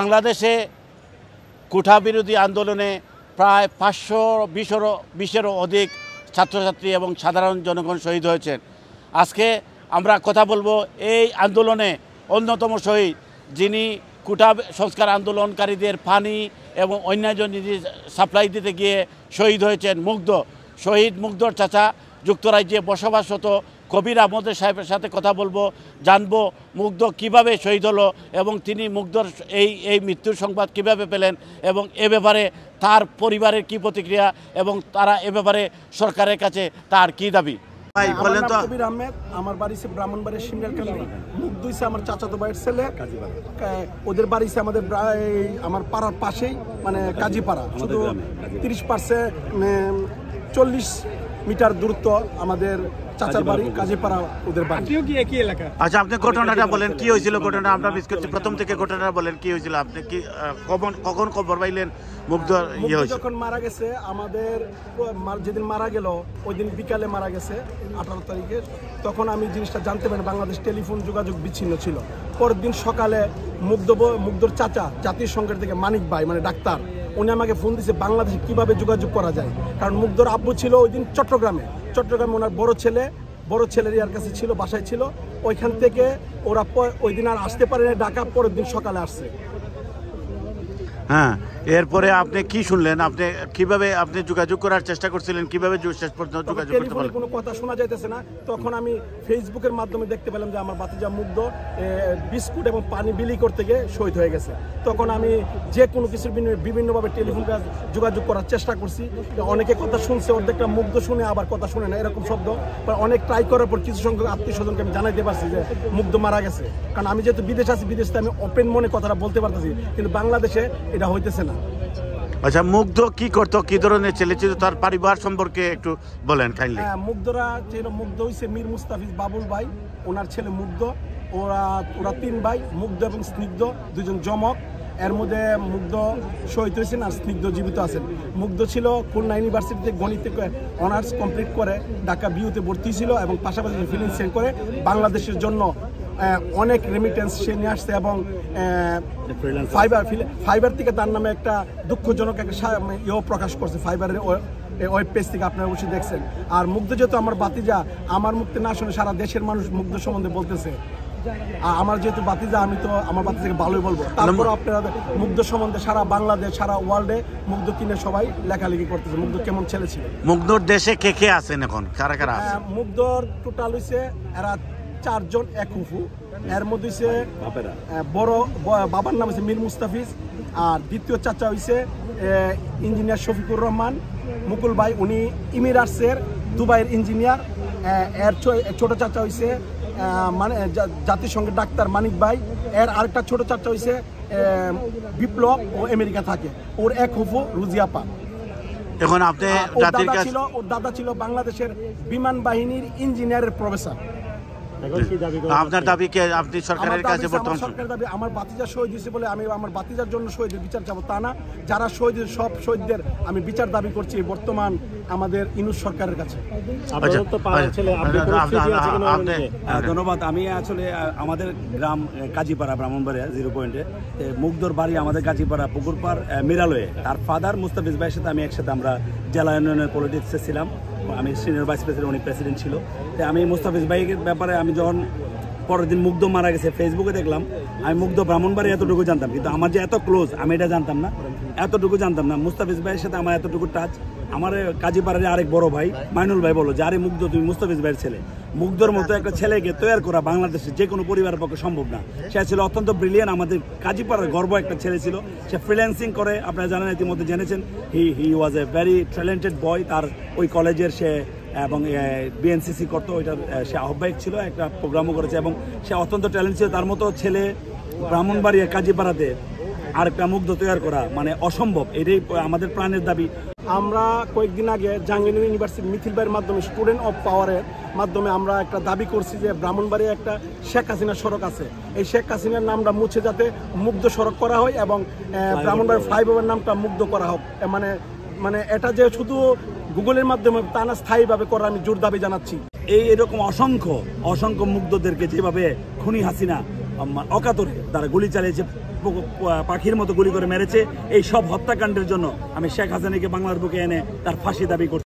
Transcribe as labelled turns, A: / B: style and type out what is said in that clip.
A: বাংলাদেশে কোঠা বিরোধী আন্দোলনে প্রায় 520-এরও অধিক ছাত্রছাত্রী এবং সাধারণ জনগণ শহীদ হয়েছেন। আজকে আমরা কথা বলবো এই আন্দোলনে অন্যতম শহীদ, যিনি কোঠা সংস্কার আন্দোলনকারীদের পানি এবং অন্যান্য জিনিস সাপ্লাই দিতে গিয়ে শহীদ হয়েছেন মুগ্ধ। শহীদ মুগ্ধর চাচা যুক্তরাজ্যে বসবাসরত কবির আহমদ সাহেবের সাথে কথা বলবো, জানবো মুগ্ধ কিভাবে শহীদ হলো এবং তিনি মুগ্ধর এই মৃত্যুর সংবাদ কিভাবে পেলেন এবং এ ব্যাপারে তার পরিবারের কি প্রতিক্রিয়া এবং তারা এ ব্যাপারে সরকারের কাছে তার কি দাবি।
B: বলেন তো। কবির আহমেদ, আমার বাড়ি সে ব্রাহ্মণবাড়ির সিমরালকান্দি। মুগ্ধ হইছে আমার চাচাতো ভাইয়ের ছেলে। ওদের বাড়ি আমাদের আমার পাড়ার পাশেই, মানে কাজীপাড়া, শুধু 40 মিটার দূরত্ব আমাদের চাচার বাড়ি কাজীপাড়া, ওদের বাড়ি।
C: একই এলাকা।
A: আচ্ছা, আপনি ঘটনাটা বলেন, কি হয়েছিল ঘটনা? আমরা মিস করছি, প্রথম থেকে ঘটনাটা বলেন, কি হয়েছিল? আপনি কি কখন খবর পাইলেন মুগ্ধ
B: যখন মারা গেছে? আমাদের যেদিন মারা গেল ওই দিন বিকালে মারা গেছে 18 তারিখে। তখন আমি জিনিসটা জানতে পারি, বাংলাদেশ টেলিফোন যোগাযোগ বিচ্ছিন্ন ছিল। পরের দিন সকালে মুগ্ধর চাচা জাতীয় সংঘের থেকে মানিক ভাই, মানে ডাক্তার, উনি আমাকে ফোন দিয়েছে বাংলাদেশে কিভাবে যোগাযোগ করা যায়। কারণ মুগ্ধর আব্বু ছিল ওই দিন চট্টগ্রামে ওনার বড় ছেলের ইয়ার কাছে ছিল, বাসায় ছিল। ওইখান থেকে ওরা ওই দিন আর আসতে পারে না ঢাকা, পরের দিন সকালে আসছে।
A: হ্যাঁ, এরপরে আপনি কি শুনলেন? আপনি কিভাবে যোগাযোগ করার চেষ্টা করছিলেন? কিভাবে শেষ পর্যন্ত যোগাযোগ করতে পারলেন?
B: কোনো কথা শোনা যাইতেছে না। তখন আমি ফেসবুকের মাধ্যমে দেখতে পেলাম যে আমার ভাতিজা মুগ্ধ বিস্কুট এবং পানি বিলি করতে গিয়ে শহীদ হয়ে গেছে। তখন আমি যে কোনো কিছুর বিভিন্নভাবে টেলিফোন যোগাযোগ করার চেষ্টা করছি। অনেকে কথা শুনছে, অর্ধেকটা মুগ্ধ শুনে আবার কথা শুনে না, এরকম শব্দ। অনেক ট্রাই করার পর কিছু সংখ্যক আত্মীয় স্বজনকে আমি জানাইতে পারছি যে মুগ্ধ মারা গেছে। কারণ আমি যেহেতু বিদেশ আছি, বিদেশে আমি ওপেন মনে কথাটা বলতে পারতেছি, কিন্তু বাংলাদেশে এটা হইতেছে না।
A: আচ্ছা, মুগ্ধ কি করতো, কি ধরনের ছেলে ছিল, তার পরিবার সম্পর্কে একটু বলেন কাইন্ডলি।
B: হ্যাঁ, মুগ্ধ হইছে মীর মুস্তাফিজ বাবুল ভাই, ওনার ছেলে মুগ্ধ। ওরা 3 ভাই, মুগ্ধ এবং স্নিগ্ধ, 2জন যমক। এর মধ্যে মুগ্ধ শহীদ হয়েছেন আর স্নিগ্ধ জীবিত আছেন। মুগ্ধ ছিল খুলনা ইউনিভার্সিটিতে গণিতে অনার্স কমপ্লিট করে ঢাকা বিউতে ভর্তি ছিল এবং পাশাপাশি ফিনান্সিং করে বাংলাদেশের জন্য অনেক রেমিটেন্স সে নিয়ে আসছে। এবং ফাইবার থেকে তার নামে একটা দুঃখজনক একটা প্রকাশ করছে, ফাইবারের ওয়েব পেজ থেকে, আপনারা অবশ্যই দেখছেন। আর মুগ্ধ যেহেতু আমার ভাতিজা, আমার মুখে না শুনে সারা দেশের মানুষ মুগ্ধ সম্বন্ধে বলতেছে। আমার যেহেতু ভাতিজা, আমি তো আমার ভাতিজাকে ভালোই বলবো। তারপর আপনারা মুগ্ধ সম্বন্ধে সারা বাংলাদেশ, সারা ওয়ার্ল্ডে মুগ্ধ কিনে সবাই লেখালেখি করতেছে মুগ্ধ কেমন ছেলে ছিল।
A: মুগ্ধর দেশে কে কে আছেন এখন, কারা কারা আছেন?
B: মুগ্ধর টোটাল হইছে এরা 4 জন, এক হুফু। এর মধ্যে হইছে বড় বাবার নাম হচ্ছে মীর মুস্তাফিজ, আর দ্বিতীয় চাচা হইছে ইঞ্জিনিয়ার শফিকুর রহমান মুকুল ভাই, উনি ইমিরাটসের দুবাইয়ের ইঞ্জিনিয়ার। এর ছোট চাচা হইছে মানে জাতিসংঘের ডাক্তার মানিক ভাই। এর আরেকটা ছোট চাচা হইছে বিপ্লব, ও আমেরিকা থাকে। ওর এক হুফু রুজিয়াপা।
A: এখন আপনি
B: ওর দাদা ছিল বাংলাদেশের বিমান বাহিনীর ইঞ্জিনিয়ারের প্রফেসর।
A: আপনার দাবি কি আপনি সরকারের কাছে বর্তমান?
B: সরকারের দাবি, আমার ভাতিজা শহীদ হয়েছে বলে আমি আমার ভাতিজার জন্য শহীদের বিচার চাবো তা না। যারা শহীদ, সব শহীদদের আমি বিচার দাবি করছি বর্তমান আমাদের ইউনূস সরকারের কাছে।
C: ধন্যবাদ। আমি আসলে আমাদের গ্রাম কাজীপাড়া, ব্রাহ্মণবাড়িয়া 0 পয়েন্টে। মুগ্ধর বাড়ি আমাদের কাজীপাড়া পুকুরপাড় মিরালয়ে। তার ফাদার মুস্তাফিজ ভাইয়ের সাথে আমি একসাথে আমরা জেলা ইউনিয়নের পলিটিক্সে ছিলাম। আমি সিনিয়র ভাইস প্রেসিডেন্ট, উনি প্রেসিডেন্ট ছিল। তো আমি মুস্তাফিজ ভাইয়ের ব্যাপারে আমি যখন পরের দিন মুগ্ধ মারা গেছে ফেসবুকে দেখলাম, আমি মুগ্ধ ব্রাহ্মণবাড়ি এতটুকু জানতাম, কিন্তু আমার যে এত ক্লোজ আমি এটা জানতাম না, এতটুকু জানতাম না। মুস্তাফিজ ভাইয়ের সাথে আমার এতটুকু টাচ। আমার কাজীপাড়ার আরেক বড় ভাই মাইনুল ভাই বলো যে আরে মুগ্ধ, তুমি মুস্তাফিজ ভাইয়ের ছেলে। মুগ্ধর মতো একটা ছেলেকে তৈরি করা বাংলাদেশে যে কোনো পরিবারের পক্ষে সম্ভব না। সে ছিল অত্যন্ত ব্রিলিয়ান, আমাদের কাজীপাড়ার গর্ব একটা ছেলে ছিল। সে ফ্রিল্যান্সিং করে, আপনারা জানেন, ইতিমধ্যে জেনেছেন, হি ওয়াজ এ ভেরি ট্যালেন্টেড বয়। তার ওই কলেজের সে এবং বিএনসিসি করতো, ওইটার সে আহ্বায়ক ছিল, একটা প্রোগ্রামও করেছে এবং সে অত্যন্ত ট্যালেন্ট ছিল। তার মতো ছেলে ব্রাহ্মণবাড়িয়া কাজীপাড়াতে আরেকটা মুগ্ধ তৈরি করা মানে অসম্ভব। এটাই আমাদের প্রাণের দাবি।
B: আমরা কয়েকদিন আগে জাহাঙ্গীরনগর ইউনিভার্সিটি মিথিল ভাইয়ের মাধ্যমে স্টুডেন্ট অফ পাওয়ারের মাধ্যমে আমরা একটা দাবি করছি যে ব্রাহ্মণবাড়িয়া একটা শেখ হাসিনা সড়ক আছে, এই শেখ হাসিনার নামটা মুছে যাতে মুগ্ধ সড়ক করা হয় এবং ব্রাহ্মণবাড়িয়া ফ্লাইওভারের নামটা মুগ্ধ করা হোক। মানে এটা যে শুধু গুগলের মাধ্যমে তা না, স্থায়ীভাবে করার আমি জোর দাবি জানাচ্ছি।
C: এরকম অসংখ্য মুগ্ধদেরকে যেভাবে খুনি হাসিনা অকাতরে তারা গুলি চালিয়েছে, পাখির মতো গুলি করে মেরেছে। এই সব হত্যাকাণ্ডের জন্য আমি শেখ হাসিনাকে বাংলার বুকে এনে তার ফাঁসি দাবি করছি।